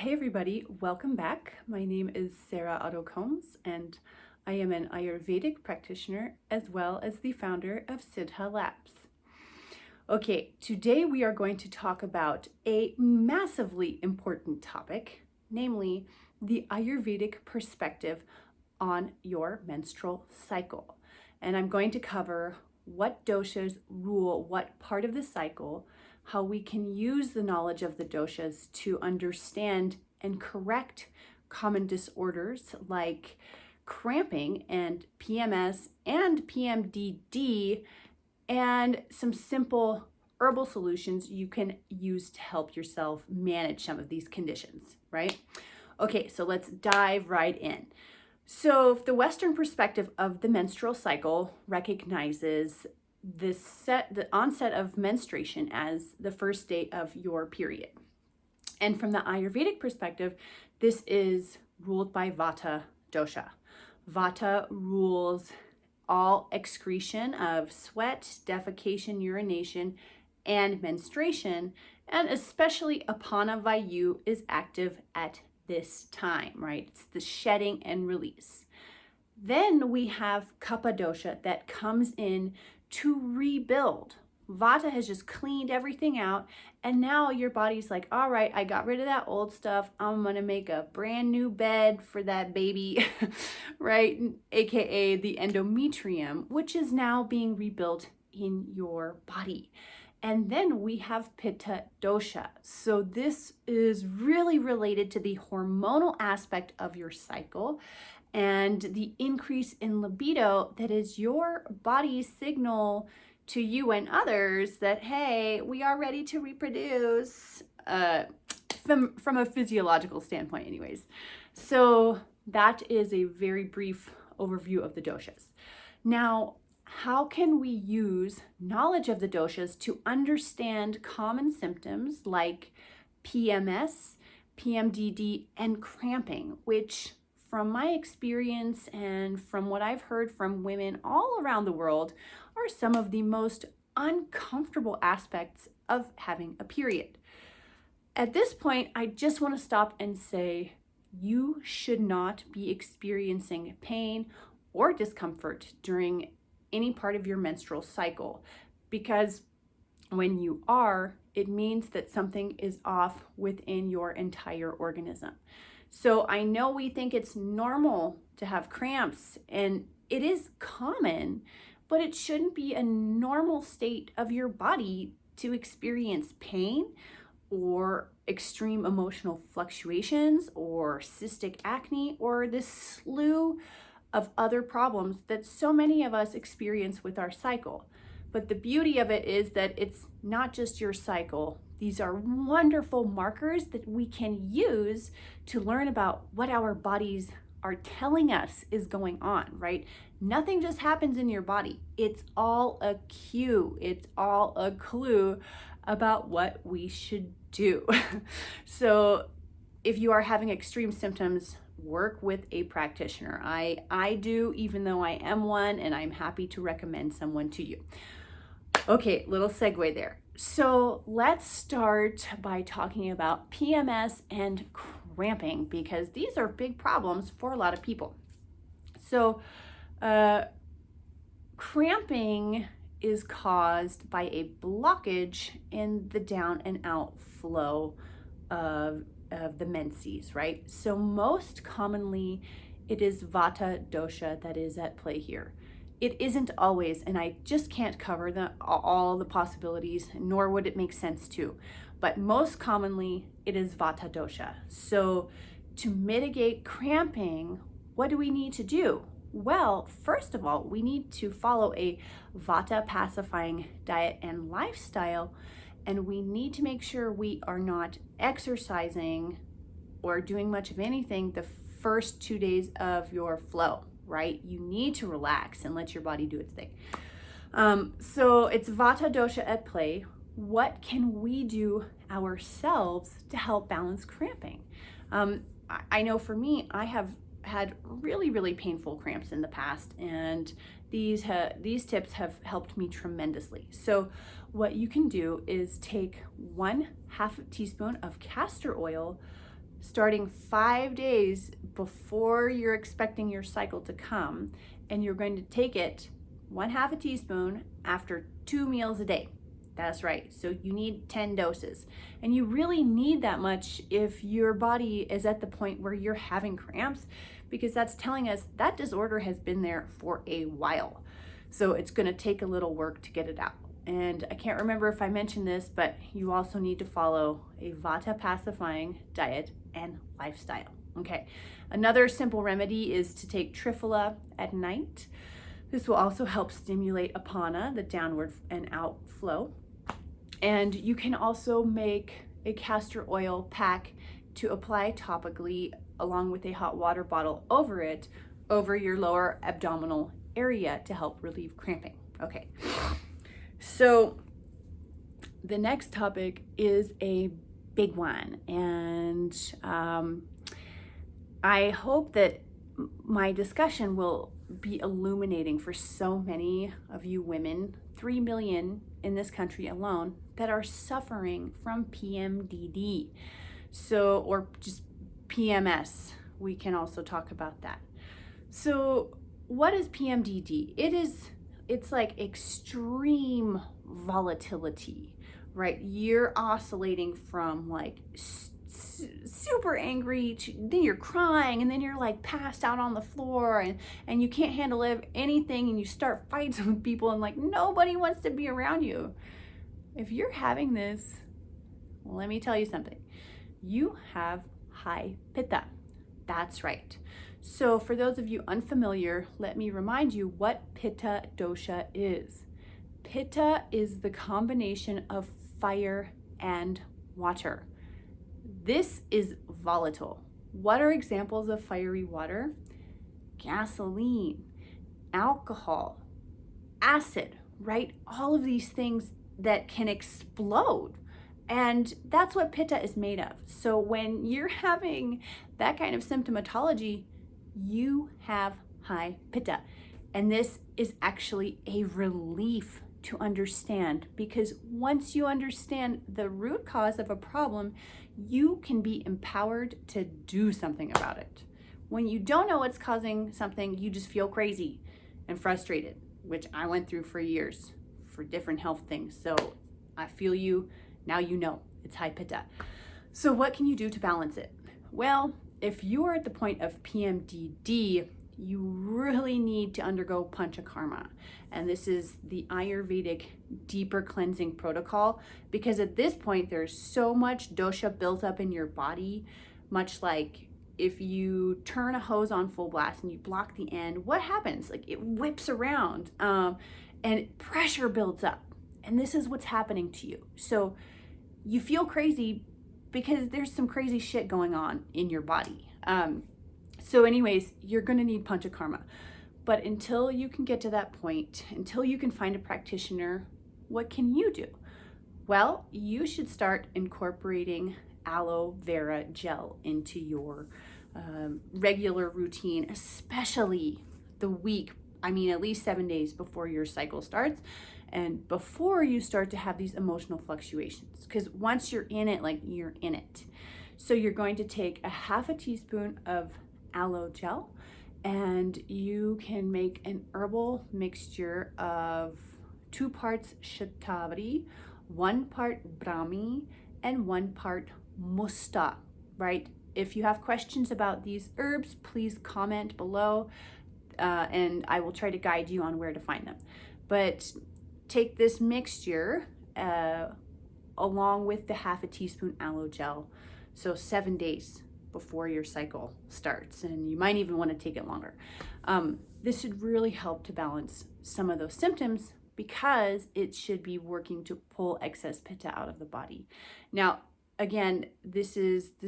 Hey everybody, welcome back. My name is Sarah Otto-Combs and I am an Ayurvedic practitioner as well as the founder of Siddha Labs. Okay, today we are going to talk about a massively important topic, namely the Ayurvedic perspective on your menstrual cycle. And I'm going to cover what doshas rule what part of the cycle, how we can use the knowledge of the doshas to understand and correct common disorders like cramping and PMS and PMDD, and some simple herbal solutions you can use to help yourself manage some of these conditions, right? Okay, so let's dive right in. So the Western perspective of the menstrual cycle recognizes the onset of menstruation as the first day of your period. And from the Ayurvedic perspective, this is ruled by Vata dosha. Vata rules all excretion of sweat, defecation, urination, and menstruation, and especially Apana Vayu is active at this time, right? It's the shedding and release. Then we have Kapha dosha that comes in to rebuild. Vata has just cleaned everything out, and now your body's like, all right, I got rid of that old stuff. I'm gonna make a brand new bed for that baby, right? AKA the endometrium, which is now being rebuilt in your body. And then we have Pitta dosha. So this is really related to the hormonal aspect of your cycle and the increase in libido that is your body's signal to you and others that, hey, we are ready to reproduce, from a physiological standpoint anyways. So that is a very brief overview of the doshas. Now, how can we use knowledge of the doshas to understand common symptoms like PMS, PMDD, and cramping, which from my experience and from what I've heard from women all around the world are some of the most uncomfortable aspects of having a period. At this point, I just want to stop and say, you should not be experiencing pain or discomfort during any part of your menstrual cycle, because when you are, it means that something is off within your entire organism. So I know we think it's normal to have cramps, and it is common, but it shouldn't be a normal state of your body to experience pain or extreme emotional fluctuations or cystic acne or this slew of other problems that so many of us experience with our cycle. But the beauty of it is that it's not just your cycle. These are wonderful markers that we can use to learn about what our bodies are telling us is going on, right? Nothing just happens in your body. It's all a cue. It's all a clue about what we should do. So if you are having extreme symptoms, work with a practitioner. I do, even though I am one, and I'm happy to recommend someone to you. Okay, little segue there. So let's start by talking about PMS and cramping, because these are big problems for a lot of people. So cramping is caused by a blockage in the down and out flow of the menses, right? So most commonly, it is Vata dosha that is at play here. It isn't always, and I just can't cover all the possibilities, nor would it make sense to. But most commonly, it is Vata dosha. So to mitigate cramping, what do we need to do? Well, first of all, we need to follow a Vata pacifying diet and lifestyle, and we need to make sure we are not exercising or doing much of anything the first 2 days of your flow, right? You need to relax and let your body do its thing. So it's Vata dosha at play. What can we do ourselves to help balance cramping? I know for me, I have had really, really painful cramps in the past, and these tips have helped me tremendously. So what you can do is take 1/2 teaspoon of castor oil, starting 5 days before you're expecting your cycle to come, and you're going to take it 1/2 teaspoon after 2 meals a day. That's right. So you need 10 doses. And you really need that much if your body is at the point where you're having cramps, because that's telling us that disorder has been there for a while. So it's going to take a little work to get it out. And I can't remember if I mentioned this, but you also need to follow a Vata pacifying diet and lifestyle. Okay. Another simple remedy is to take Triphala at night. This will also help stimulate Apana, the downward and outflow. And you can also make a castor oil pack to apply topically along with a hot water bottle over it, over your lower abdominal area to help relieve cramping. Okay, so the next topic is a big one. And I hope that my discussion will be illuminating for so many of you women, 3 million in this country alone, that are suffering from PMDD. So, or just PMS, we can also talk about that. So what is PMDD? It's like extreme volatility, right? You're oscillating from like super angry to then you're crying, and then you're like passed out on the floor, and you can't handle anything, and you start fights with people, and like nobody wants to be around you. If you're having this, let me tell you something. You have high Pitta. That's right. So for those of you unfamiliar, let me remind you what Pitta dosha is. Pitta is the combination of fire and water. This is volatile. What are examples of fiery water? Gasoline, alcohol, acid, right? All of these things that can explode. And that's what Pitta is made of. So when you're having that kind of symptomatology, you have high Pitta. And this is actually a relief to understand, because once you understand the root cause of a problem, you can be empowered to do something about it. When you don't know what's causing something, you just feel crazy and frustrated, which I went through for years for different health things. So I feel you. Now you know it's high Pitta. So what can you do to balance it? Well, if you are at the point of PMDD, you really need to undergo panchakarma. And this is the Ayurvedic deeper cleansing protocol, because at this point there's so much dosha built up in your body, much like if you turn a hose on full blast and you block the end, what happens? Like it whips around and pressure builds up. And this is what's happening to you. So you feel crazy because there's some crazy shit going on in your body. So anyways, you're gonna need panchakarma. But until you can get to that point, until you can find a practitioner, what can you do? Well, you should start incorporating aloe vera gel into your regular routine, especially the week, at least 7 days before your cycle starts and before you start to have these emotional fluctuations. Because once you're in it, you're in it. So you're going to take a 1/2 teaspoon of aloe gel, and you can make an herbal mixture of 2 parts shatavari, 1 part brahmi, and 1 part musta, right? If you have questions about these herbs, please comment below, and I will try to guide you on where to find them. But take this mixture along with the 1/2 teaspoon aloe gel, so 7 days before your cycle starts, and you might even want to take it longer. This should really help to balance some of those symptoms, because it should be working to pull excess Pitta out of the body. Now, again, this is